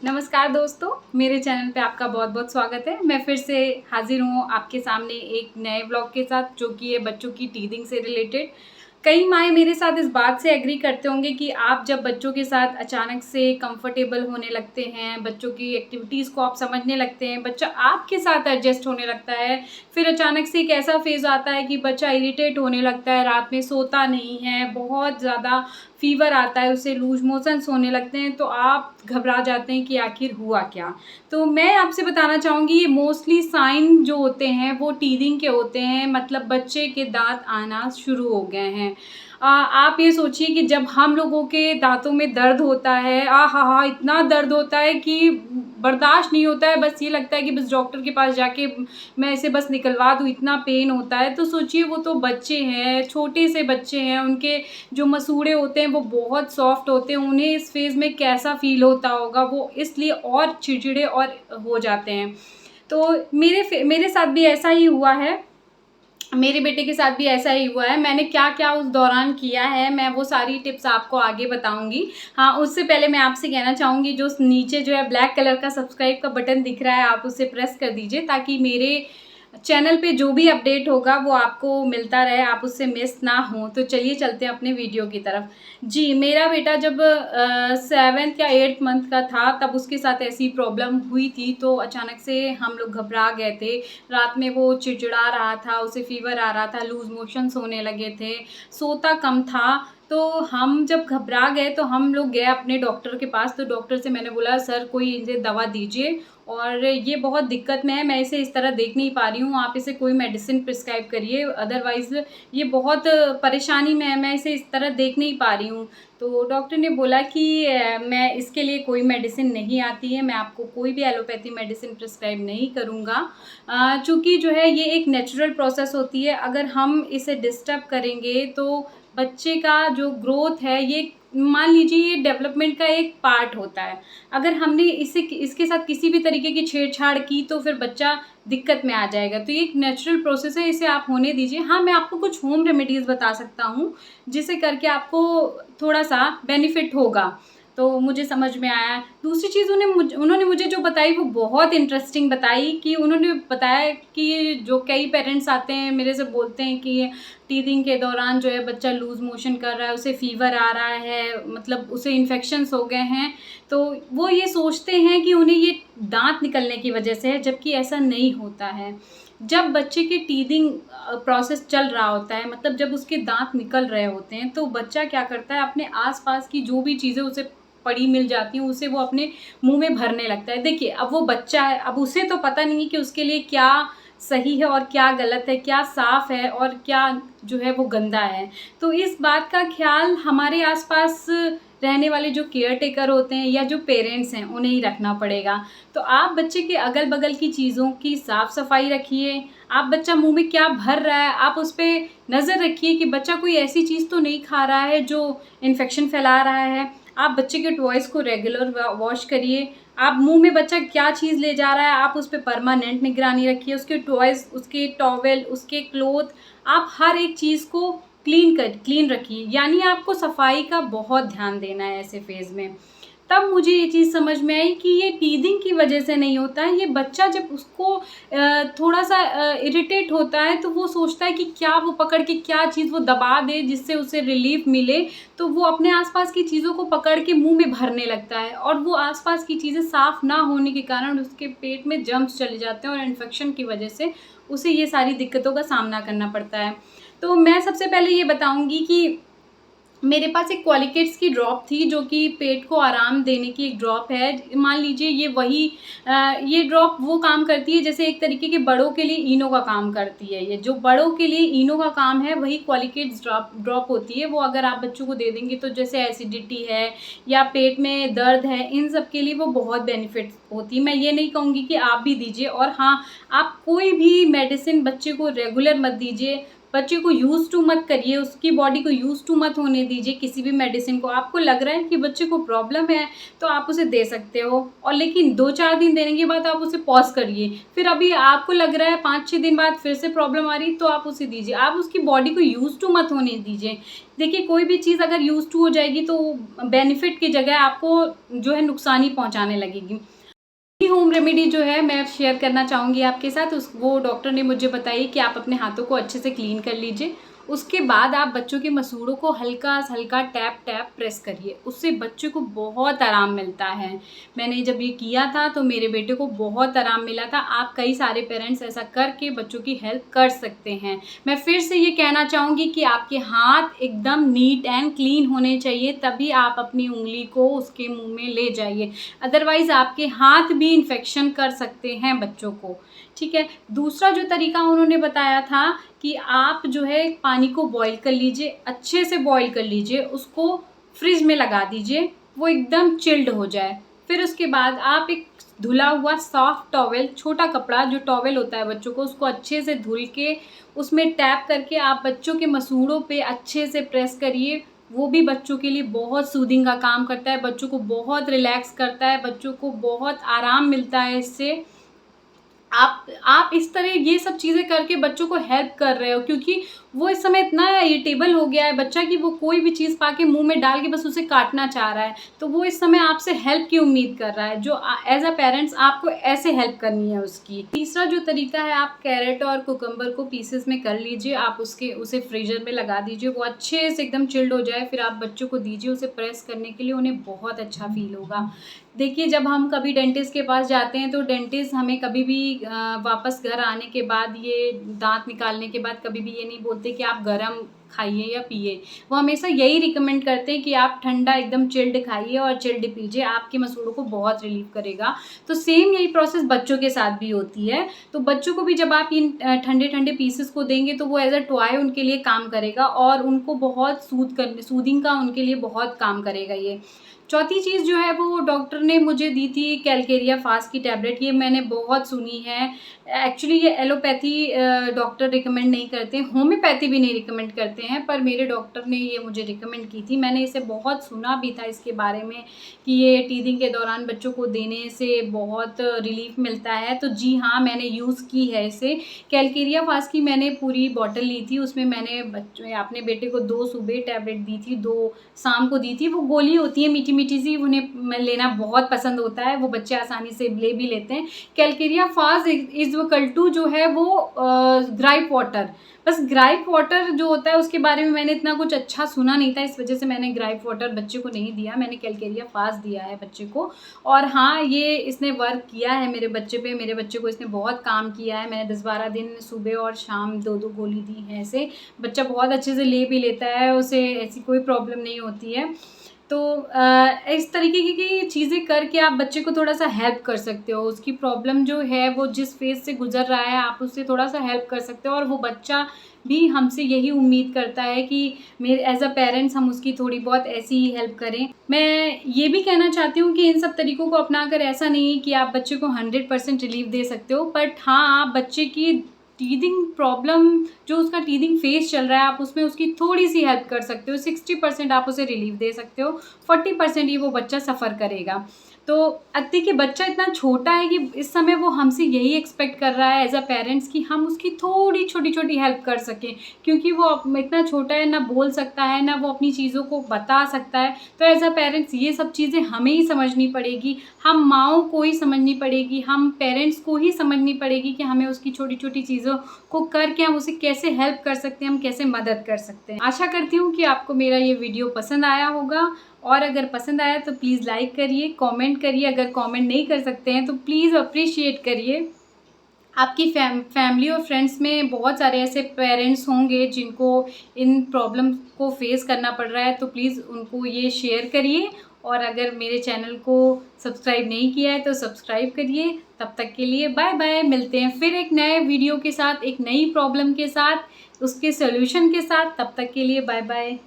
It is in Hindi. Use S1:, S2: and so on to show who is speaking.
S1: नमस्कार दोस्तों, मेरे चैनल पे आपका बहुत बहुत स्वागत है। मैं फिर से हाजिर हूँ आपके सामने एक नए ब्लॉग के साथ, जो कि है बच्चों की टीदिंग से रिलेटेड। कई माएँ मेरे साथ इस बात से एग्री करते होंगे कि आप जब बच्चों के साथ अचानक से कंफर्टेबल होने लगते हैं, बच्चों की एक्टिविटीज़ को आप समझने लगते हैं, बच्चा आपके साथ एडजस्ट होने लगता है, फिर अचानक से एक ऐसा फेज़ आता है कि बच्चा इरिटेट होने लगता है, रात में सोता नहीं है, बहुत ज़्यादा फ़ीवर आता है, उसे लूज़ मोशंस होने लगते हैं, तो आप घबरा जाते हैं कि आखिर हुआ क्या? तो मैं आपसे बताना चाहूँगी, ये मोस्टली साइन जो होते हैं वो टीथिंग के होते हैं, मतलब बच्चे के दाँत आना शुरू हो गए हैं। आप ये सोचिए कि जब हम लोगों के दाँतों में दर्द होता है, आहा! इतना दर्द होता है कि बर्दाश्त नहीं होता है, बस ये लगता है कि बस डॉक्टर के पास जाके मैं इसे बस निकलवा दूँ, इतना पेन होता है। तो सोचिए, वो तो बच्चे हैं, छोटे से बच्चे हैं, उनके जो मसूड़े होते हैं वो बहुत सॉफ्ट होते हैं, उन्हें इस फ़ेज़ में कैसा फ़ील होता होगा, वो इसलिए और चिड़चिड़े और हो जाते हैं। तो मेरे साथ भी ऐसा ही हुआ है, मेरे बेटे के साथ भी ऐसा ही हुआ है। मैंने क्या-क्या उस दौरान किया है, मैं वो सारी टिप्स आपको आगे बताऊँगी। हाँ, उससे पहले मैं आपसे कहना चाहूँगी, जो नीचे जो है ब्लैक कलर का सब्सक्राइब का बटन दिख रहा है, आप उसे प्रेस कर दीजिए, ताकि मेरे चैनल पे जो भी अपडेट होगा वो आपको मिलता रहे, आप उससे मिस ना हों। तो चलिए चलते हैं अपने वीडियो की तरफ। जी, मेरा बेटा जब 7th या 8th मंथ का था, तब उसके साथ ऐसी प्रॉब्लम हुई थी, तो अचानक से हम लोग घबरा गए थे। रात में वो चिड़चिड़ा रहा था, उसे फ़ीवर आ रहा था, लूज़ मोशंस होने लगे थे, सोता कम था। तो हम जब घबरा गए, तो हम लोग गए अपने डॉक्टर के पास। तो डॉक्टर से मैंने बोला, सर कोई इसे दवा दीजिए, और ये बहुत दिक्कत में है, मैं इसे इस तरह देख नहीं पा रही हूँ, आप इसे कोई मेडिसिन प्रिस्क्राइब करिए, अदरवाइज़ ये बहुत परेशानी में है, मैं इसे इस तरह देख नहीं पा रही हूँ। तो डॉक्टर ने बोला कि मैं इसके लिए कोई मेडिसिन नहीं आती है, मैं आपको कोई भी एलोपैथी मेडिसिन प्रिस्क्राइब नहीं करूँगा। चूँकि जो है ये एक नेचुरल प्रोसेस होती है, अगर हम इसे डिस्टर्ब करेंगे तो बच्चे का जो ग्रोथ है, ये मान लीजिए ये डेवलपमेंट का एक पार्ट होता है। अगर हमने इसके साथ किसी भी तरीके की छेड़छाड़ की, तो फिर बच्चा दिक्कत में आ जाएगा। तो ये एक नेचुरल प्रोसेस है, इसे आप होने दीजिए। हाँ, मैं आपको कुछ होम रेमेडीज़ बता सकता हूँ, जिसे करके आपको थोड़ा-सा बेनिफिट होगा। तो मुझे समझ में आया। दूसरी चीज़ उन्होंने मुझे जो बताई वो बहुत इंटरेस्टिंग बताई, कि उन्होंने बताया कि जो कई पेरेंट्स आते हैं मेरे से बोलते हैं कि टीथिंग के दौरान जो है बच्चा लूज़ मोशन कर रहा है, उसे फ़ीवर आ रहा है, मतलब उसे इन्फेक्शंस हो गए हैं। तो वो ये सोचते हैं कि उन्हें ये दाँत निकलने की वजह से है, जबकि ऐसा नहीं होता है। जब बच्चे के टीथिंग प्रोसेस चल रहा होता है, मतलब जब उसके दाँत निकल रहे होते हैं, तो बच्चा क्या करता है, अपने आस-पास की जो भी चीज़ें उसे पड़ी मिल जाती हैं, उसे वो अपने मुँह में भरने लगता है। देखिए, अब वो बच्चा है, अब उसे तो पता नहीं है कि उसके लिए क्या सही है और क्या गलत है, क्या साफ़ है और क्या जो है वो गंदा है। तो इस बात का ख़्याल हमारे आस-पास रहने वाले जो केयर टेकर होते हैं या जो पेरेंट्स हैं, उन्हें ही रखना पड़ेगा। तो आप बच्चे के अगल-बगल की चीज़ों की साफ़-सफ़ाई रखिए। आप बच्चा मुँह में क्या भर रहा है, आप उस पे नज़र रखिए कि बच्चा कोई ऐसी चीज़ तो नहीं खा रहा है जो इन्फेक्शन फैला रहा है। आप बच्चे के टॉयज़ को रेगुलर वॉश करिए। आप मुँह में बच्चा क्या चीज़ ले जा रहा है, आप उस पे परमानेंट निगरानी रखिए। उसके टॉयज़, उसके टॉवेल, उसके क्लॉथ, आप हर एक चीज़ को क्लीन रखिए। यानी आपको सफाई का बहुत ध्यान देना है ऐसे फ़ेज़ में। तब मुझे ये चीज़ समझ में आई कि ये टीथिंग की वजह से नहीं होता है, ये बच्चा जब उसको थोड़ा-सा इरिटेट होता है, तो वो सोचता है कि क्या वो पकड़ के क्या चीज़ वो दबा दे जिससे उसे रिलीफ़ मिले, तो वो अपने आस-पास की चीज़ों को पकड़ के मुँह में भरने लगता है, और वो आस-पास की चीज़ें साफ़ ना होने के कारण उसके पेट में जर्म्स चले जाते हैं, और इन्फेक्शन की वजह से उसे ये सारी दिक्कतों का सामना करना पड़ता है। तो मैं सबसे पहले ये बताऊँगी कि मेरे पास एक कोलिकेट्स की ड्रॉप थी, जो कि पेट को आराम देने की एक ड्रॉप है। मान लीजिए ये ड्रॉप वो काम करती है जैसे एक तरीके के बड़ों के लिए इनो का काम करती है। ये जो बड़ों के लिए इनो का काम है, वही कोलिकेट्स ड्रॉप होती है। वो अगर आप बच्चों को दे देंगे, तो जैसे एसिडिटी है या पेट में दर्द है, इन सब के लिए वो बहुत बेनिफिट होती है। मैं ये नहीं कहूँगी कि आप भी दीजिए, और हाँ, आप कोई भी मेडिसिन बच्चे को रेगुलर मत दीजिए। बच्चे को यूज़ टू मत करिए, उसकी बॉडी को यूज़ टू मत होने दीजिए किसी भी मेडिसिन को। आपको लग रहा है कि बच्चे को प्रॉब्लम है तो आप उसे दे सकते हो, और लेकिन 2-4 दिन देने के बाद आप उसे पॉज़ करिए। फिर अभी आपको लग रहा है 5-6 दिन बाद फिर से प्रॉब्लम आ रही तो आप उसे दीजिए। आप उसकी बॉडी को यूज़ टू मत होने दीजिए। देखिए, कोई भी चीज़ अगर यूज़ टू हो जाएगी तो बेनिफिट की जगह आपको जो है नुकसान ही पहुँचाने लगेगी। होम रेमेडी जो है मैं शेयर करना चाहूँगी आपके साथ, वो डॉक्टर ने मुझे बताई कि आप अपने हाथों को अच्छे से क्लीन कर लीजिए। उसके बाद आप बच्चों के मसूड़ों को हल्का से हल्का टैप टैप प्रेस करिए, उससे बच्चे को बहुत आराम मिलता है। मैंने जब ये किया था तो मेरे बेटे को बहुत आराम मिला था। आप कई सारे पेरेंट्स ऐसा करके बच्चों की हेल्प कर सकते हैं। मैं फिर से ये कहना चाहूँगी कि आपके हाथ एकदम नीट एंड क्लीन होने चाहिए, तभी आप अपनी उंगली को उसके मुंह में ले जाइए, अदरवाइज़ आपके हाथ भी इन्फेक्शन कर सकते हैं बच्चों को। ठीक है। दूसरा जो तरीका उन्होंने बताया था कि आप जो है पानी को बॉईल कर लीजिए, अच्छे से बॉईल कर लीजिए, उसको फ्रिज में लगा दीजिए, वो एकदम चिल्ड हो जाए। फिर उसके बाद आप एक धुला हुआ सॉफ्ट टॉवेल, छोटा कपड़ा जो टॉवेल होता है बच्चों को, उसको अच्छे से धुल के उसमें टैप करके आप बच्चों के मसूड़ों पे अच्छे से प्रेस करिए। वो भी बच्चों के लिए बहुत सूदिंग का काम करता है, बच्चों को बहुत रिलैक्स करता है, बच्चों को बहुत आराम मिलता है इससे। आप इस तरह ये सब चीज़ें करके बच्चों को हेल्प कर रहे हो, क्योंकि वो इस समय इतना इरिटेबल हो गया है बच्चा कि वो कोई भी चीज़ पाके मुंह में डाल के बस उसे काटना चाह रहा है। तो वो इस समय आपसे हेल्प की उम्मीद कर रहा है, जो एज अ पेरेंट्स आपको ऐसे हेल्प करनी है उसकी। तीसरा जो तरीका है, आप कैरेट और कुकम्बर को पीसेस में कर लीजिए, आप उसे फ्रीजर में लगा दीजिए, वो अच्छे से एकदम चिल्ड हो जाए, फिर आप बच्चों को दीजिए उसे प्रेस करने के लिए, उन्हें बहुत अच्छा फील होगा। देखिए, जब हम कभी डेंटिस्ट के पास जाते हैं तो डेंटिस्ट हमें कभी भी वापस घर आने के बाद, ये दांत निकालने के बाद कभी भी ये नहीं बोलते कि आप गरम खाइए या पिए। वो हमेशा यही रिकमेंड करते हैं कि आप ठंडा एकदम चिल्ड खाइए और चिल्ड पीजिए, आपके मसूड़ों को बहुत रिलीफ करेगा। तो सेम यही प्रोसेस बच्चों के साथ भी होती है। तो बच्चों को भी जब आप इन ठंडे ठंडे पीसेस को देंगे तो वो एज अ टॉय उनके लिए काम करेगा, और उनको बहुत सूदिंग का उनके लिए बहुत काम करेगा ये। चौथी चीज़ जो है वो डॉक्टर ने मुझे दी थी कैलकेरिया फास्ट की टैबलेट। ये मैंने बहुत सुनी है। एक्चुअली ये एलोपैथी डॉक्टर रिकमेंड नहीं करते, होम्योपैथी भी नहीं रिकमेंड करते हैं, पर मेरे डॉक्टर ने ये मुझे रिकमेंड की थी। मैंने इसे बहुत सुना भी था इसके बारे में कि ये टीथिंग के दौरान बच्चों को देने से बहुत रिलीफ मिलता है। तो जी हाँ, मैंने यूज़ की है इसे। कैलकेरिया फास्ट की मैंने पूरी बॉटल ली थी, उसमें मैंने अपने बेटे को 2 सुबह टैबलेट दी थी, 2 शाम को दी थी। वो गोली होती है मीठी मीठी सी, उन्हें लेना बहुत पसंद होता है, वो बच्चे आसानी से ले भी लेते हैं। कैलकेरिया फास्ट इक्वल टू जो है वो ग्राइप वाटर, बस ग्राइप वाटर जो होता है उसके बारे में मैंने इतना कुछ अच्छा सुना नहीं था, इस वजह से मैंने ग्राइप वाटर बच्चे को नहीं दिया, मैंने कैलकेरिया फास्ट दिया है बच्चे को। और हाँ, ये इसने वर्क किया है मेरे बच्चे पे, मेरे बच्चे को इसने बहुत काम किया है। मैंने 10-12 दिन सुबह और शाम 2-2 गोली दी है इसे। बच्चा बहुत अच्छे से ले भी लेता है, उसे ऐसी कोई प्रॉब्लम नहीं होती है। तो इस तरीके की चीज़ें करके आप बच्चे को थोड़ा-सा हेल्प कर सकते हो। उसकी प्रॉब्लम जो है वो जिस फ़ेज़ से गुज़र रहा है, आप उससे थोड़ा-सा हेल्प कर सकते हो, और वो बच्चा भी हमसे यही उम्मीद करता है कि मेरे एज़ अ पेरेंट्स हम उसकी थोड़ी बहुत ऐसी ही हेल्प करें। मैं ये भी कहना चाहती हूँ कि इन सब तरीकों को अपनाकर ऐसा नहीं है कि आप बच्चे को 100% रिलीफ़ दे सकते हो, बट हाँ, आप बच्चे की टीथिंग प्रॉब्लम, जो उसका टीथिंग फेज़ चल रहा है, आप उसमें उसकी थोड़ी-सी हेल्प कर सकते हो। 60% आप उसे रिलीफ़ दे सकते हो, 40% ही वो बच्चा सफ़र करेगा। तो देखिए, बच्चा इतना छोटा है कि इस समय वो हमसे यही एक्सपेक्ट कर रहा है एज़ अ पेरेंट्स कि हम उसकी थोड़ी छोटी-छोटी हेल्प कर सकें, क्योंकि वो इतना छोटा है, ना बोल सकता है, ना वो अपनी चीज़ों को बता सकता है। तो एज़ अ पेरेंट्स ये सब चीज़ें हमें ही समझनी पड़ेगी, हम माँओं को ही समझनी पड़ेगी, हम पेरेंट्स को ही समझनी पड़ेगी कि हमें उसकी छोटी-छोटी चीज़ों को करके हम उसे कैसे हेल्प कर सकते हैं, हम कैसे मदद कर सकते हैं। आशा करती हूँ कि आपको मेरा ये वीडियो पसंद आया होगा, और अगर पसंद आया तो प्लीज़ लाइक करिए, कमेंट करिए। अगर कमेंट नहीं कर सकते हैं तो प्लीज़ अप्रिशिएट करिए। आपकी फैमिली और फ्रेंड्स में बहुत सारे ऐसे पेरेंट्स होंगे जिनको इन प्रॉब्लम को फेस करना पड़ रहा है, तो प्लीज़ उनको ये शेयर करिए। और अगर मेरे चैनल को सब्सक्राइब नहीं किया है तो सब्सक्राइब करिए। तब तक के लिए बाय बाय, मिलते हैं फिर एक नए वीडियो के साथ, एक नई प्रॉब्लम के साथ, उसके सॉल्यूशन के साथ। तब तक के लिए बाय बाय।